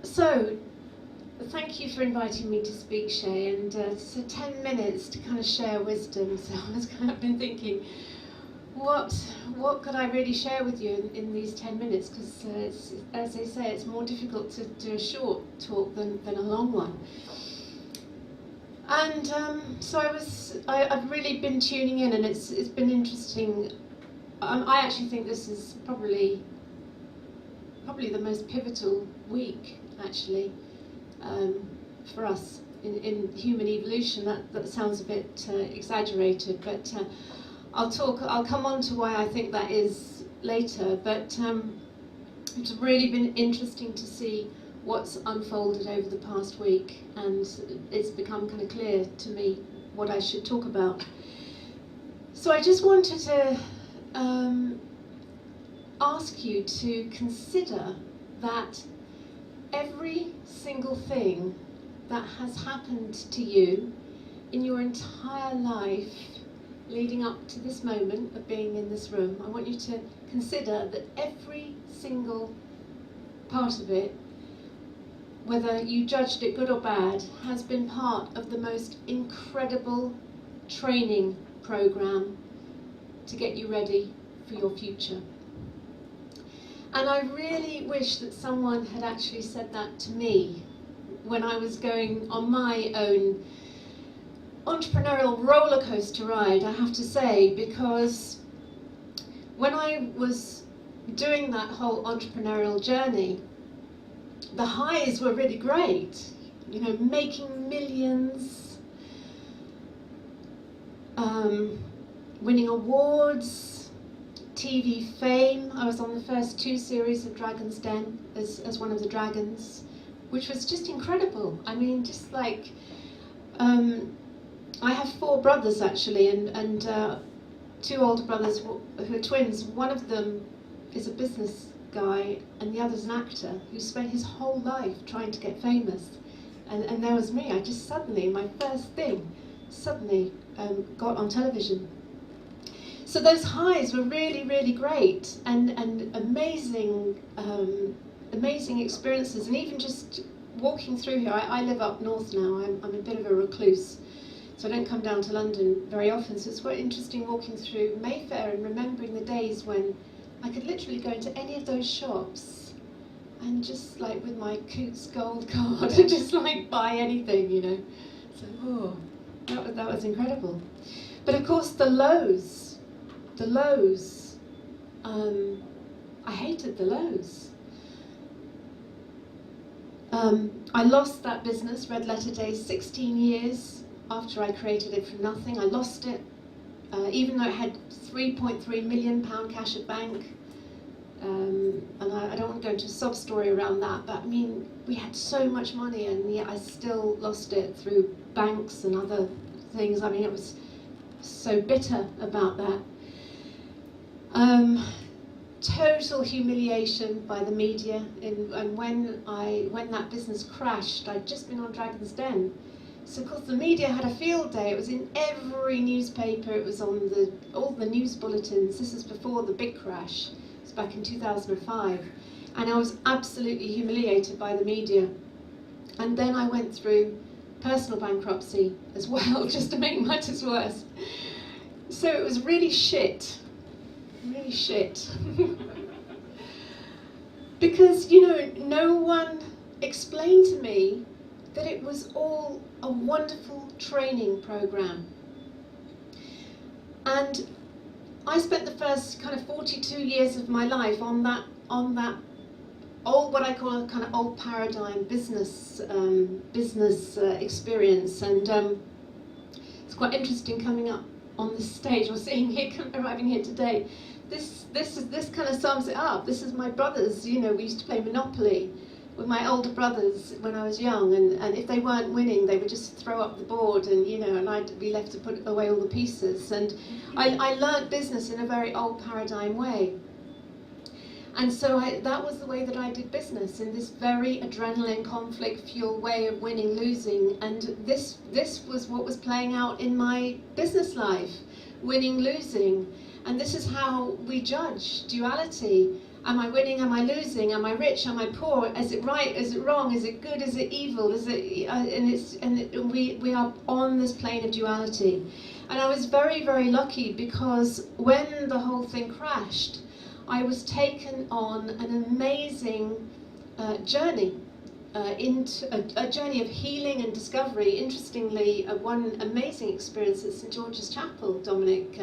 So, thank you for inviting me to speak, Shay, and so 10 minutes to kind of share wisdom. So I've been thinking, what could I really share with you in these 10 minutes? Because as they say, it's more difficult to do a short talk than a long one. And so I've really been tuning in, and it's been interesting. I actually think this is probably the most pivotal week, actually, for us in human evolution. That sounds a bit exaggerated, but I'll come on to why I think that is later. But it's really been interesting to see what's unfolded over the past week, and it's become kind of clear to me what I should talk about. So I just wanted to ask you to consider that every single thing that has happened to you in your entire life leading up to this moment of being in this room, I want you to consider that every single part of it, whether you judged it good or bad, has been part of the most incredible training program to get you ready for your future. And I really wish that someone had actually said that to me when I was going on my own entrepreneurial roller coaster ride, I have to say, because when I was doing that whole entrepreneurial journey, the highs were really great, you know, making millions, winning awards, TV fame. I was on the first 2 series of Dragon's Den as one of the dragons, which was just incredible. I mean, just like, I have 4 brothers actually, and 2 older brothers who are twins. One of them is a business guy, and the other's an actor who spent his whole life trying to get famous. And there was me. I just suddenly, my first thing, got on television. So those highs were really, really great, and amazing, amazing experiences. And even just walking through here, I live up north now. I'm a bit of a recluse, so I don't come down to London very often. So it's quite interesting walking through Mayfair and remembering the days when I could literally go into any of those shops and just like with my Coots Gold card and just like buy anything, you know. So that was incredible. But of course the lows. I hated the lows. I lost that business, Red Letter Days, 16 years after I created it from nothing. I lost it, even though it had £3.3 million cash at bank. And I don't want to go into a sob story around that, but I mean, we had so much money, and yet I still lost it through banks and other things. I mean, it was so bitter about that. Total humiliation by the media, and when that business crashed, I'd just been on Dragon's Den. So of course the media had a field day. It was in every newspaper, it was on all the news bulletins. This is before the big crash. It was back in 2005. And I was absolutely humiliated by the media. And then I went through personal bankruptcy as well, just to make matters worse. So it was really shit. Really shit. Because, you know, no one explained to me that it was all a wonderful training program. And I spent the first kind of 42 years of my life on that old, what I call a kind of old paradigm business experience. And it's quite interesting coming up on this stage or seeing here, arriving here today. This kind of sums it up. This is my brothers. You know, we used to play Monopoly with my older brothers when I was young, and if they weren't winning, they would just throw up the board, and you know, and I'd be left to put away all the pieces. And I learnt business in a very old paradigm way. And so that was the way that I did business, in this very adrenaline, conflict-fueled way of winning, losing. And this was what was playing out in my business life, winning, losing. And this is how we judge duality. Am I winning? Am I losing? Am I rich? Am I poor? Is it right? Is it wrong? Is it good? Is it evil? Is it? We are on this plane of duality. And I was very, very lucky, because when the whole thing crashed, I was taken on an amazing journey. Into a journey of healing and discovery. Interestingly, one amazing experience at St George's Chapel, Dominic,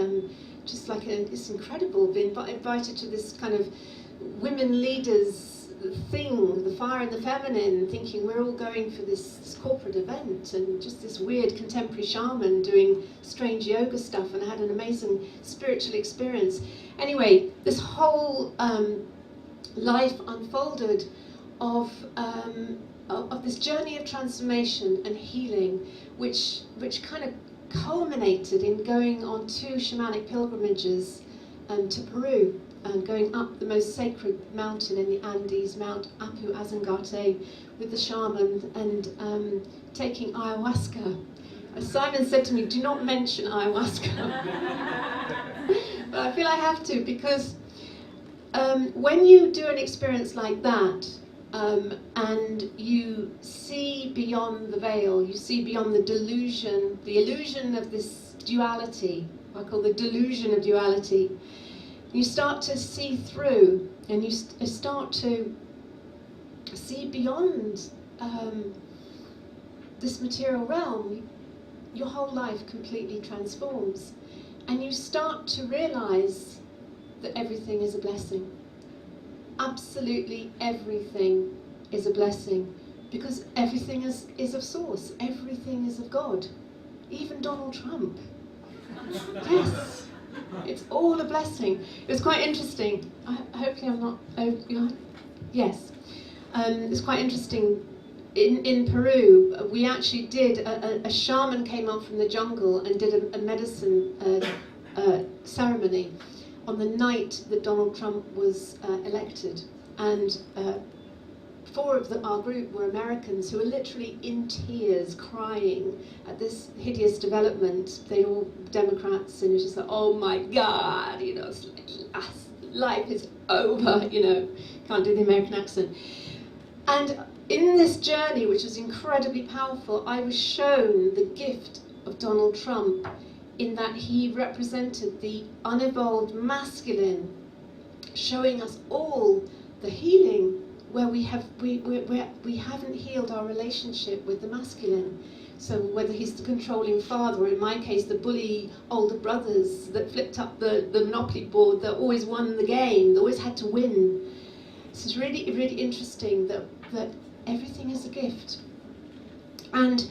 just like it's incredible, being invited to this kind of women leaders thing, the fire and the feminine, thinking we're all going for this corporate event, and just this weird contemporary shaman doing strange yoga stuff, and I had an amazing spiritual experience. Anyway, this whole life unfolded of this journey of transformation and healing, which kind of culminated in going on 2 shamanic pilgrimages to Peru, and going up the most sacred mountain in the Andes, Mount Apu Azangate, with the shaman, and taking ayahuasca. Simon said to me, "Do not mention ayahuasca." But I feel I have to, because when you do an experience like that, and you see beyond the veil, you see beyond the illusion of this duality, I call the delusion of duality. You start to see through, and you start to see beyond this material realm. Your whole life completely transforms, and you start to realize that everything is a blessing. Absolutely everything is a blessing, because everything is of source, everything is of God, even Donald Trump. Yes, it's all a blessing. It was quite interesting. Hopefully I'm not, yes. It's quite interesting. In Peru, we actually did, a shaman came up from the jungle and did a medicine ceremony on the night that Donald Trump was elected. And 4 of our group were Americans who were literally in tears, crying at this hideous development. They were all Democrats, and it was just like, oh my God, you know, life is over, you know, can't do the American accent. And in this journey, which was incredibly powerful, I was shown the gift of Donald Trump, in that he represented the unevolved masculine, showing us all the healing where we haven't healed our relationship with the masculine. So whether he's the controlling father, or in my case the bully older brothers that flipped up the Monopoly board, that always won the game, that always had to win. So it's really, really interesting that everything is a gift. And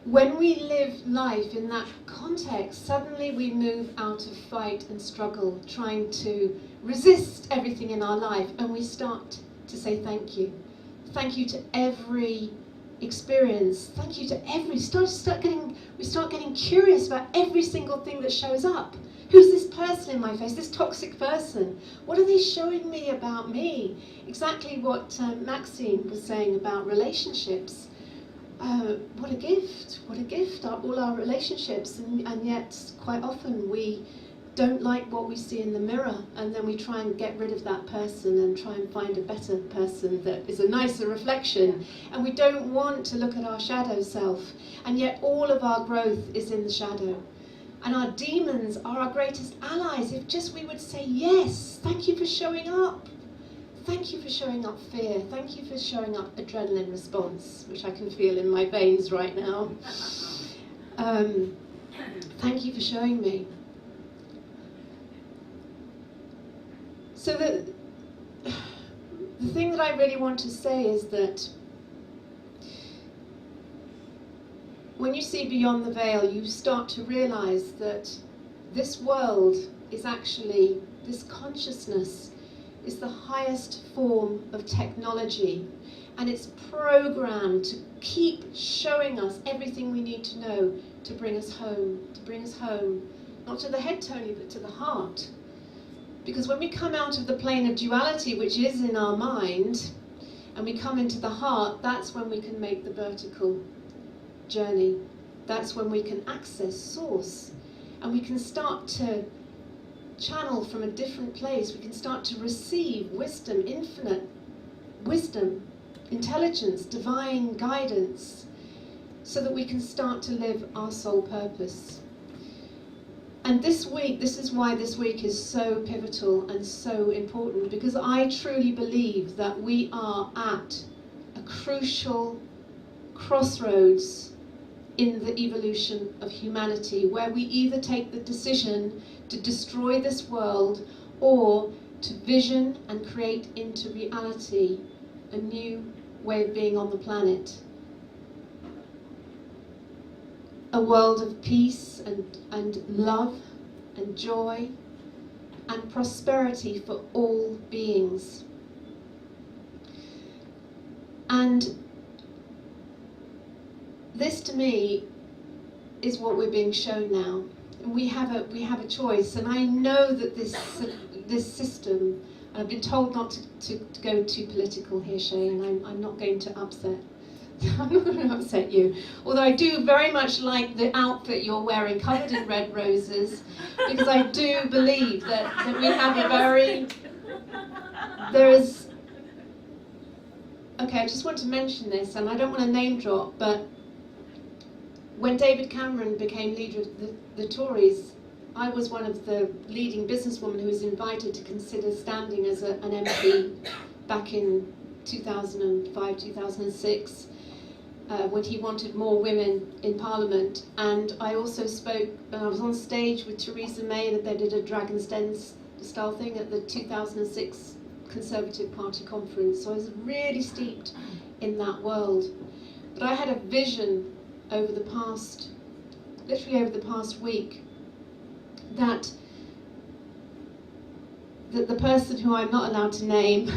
when we live life in that context, suddenly we move out of fight and struggle, trying to resist everything in our life, and we start to say thank you. Thank you to every experience. Thank you to every. We start getting curious about every single thing that shows up. Who's this person in my face? This toxic person? What are they showing me about me? Exactly what Maxine was saying about relationships. What a gift! What a gift are all our relationships, and yet quite often we don't like what we see in the mirror, and then we try and get rid of that person and try and find a better person that is a nicer reflection, and we don't want to look at our shadow self, and yet all of our growth is in the shadow. And our demons are our greatest allies if just we would say, yes, thank you for showing up. Thank you for showing up fear. Thank you for showing up adrenaline response, which I can feel in my veins right now. Thank you for showing me. So the thing that I really want to say is that when you see beyond the veil, you start to realize that this world is actually, this consciousness is the highest form of technology, and it's programmed to keep showing us everything we need to know to bring us home, not to the head, Tony, but to the heart. Because when we come out of the plane of duality, which is in our mind, and we come into the heart, that's when we can make the vertical journey. that's when we can access source, and we can start to channel from a different place. We can start to receive wisdom, infinite wisdom, intelligence, divine guidance, so that we can start to live our soul purpose. And this week, this is why this week is so pivotal and so important, because I truly believe that we are at a crucial crossroads in the evolution of humanity, where we either take the decision to destroy this world or to vision and create into reality a new way of being on the planet. A world of peace and love and joy and prosperity for all beings. And this, to me, is what we're being shown now. And we have a choice. And I know that this system, I've been told not to go too political here, Shane. I'm not going to upset. I'm not going to upset you. Although I do very much like the outfit you're wearing, covered in red roses, because I do believe that we have a very... Okay, I just want to mention this, and I don't want to name drop, but when David Cameron became leader of the Tories, I was one of the leading businesswomen who was invited to consider standing as an MP back in 2005, 2006, when he wanted more women in Parliament. And I also spoke, and I was on stage with Theresa May, that they did a Dragon's Den style thing at the 2006 Conservative Party conference. So I was really steeped in that world. But I had a vision literally over the past week, that the person who I'm not allowed to name,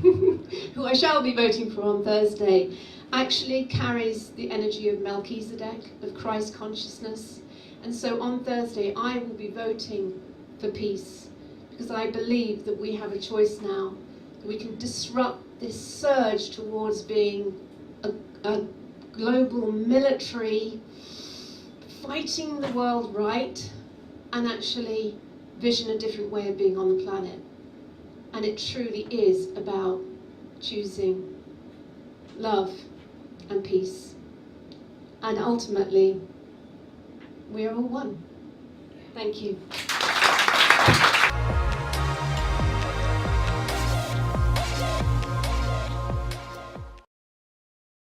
who I shall be voting for on Thursday, actually carries the energy of Melchizedek, of Christ consciousness. And so on Thursday I will be voting for peace, because I believe that we have a choice now, that we can disrupt this surge towards being a global military, fighting the world right, and actually vision a different way of being on the planet. And it truly is about choosing love and peace. And ultimately, we are all one. Thank you.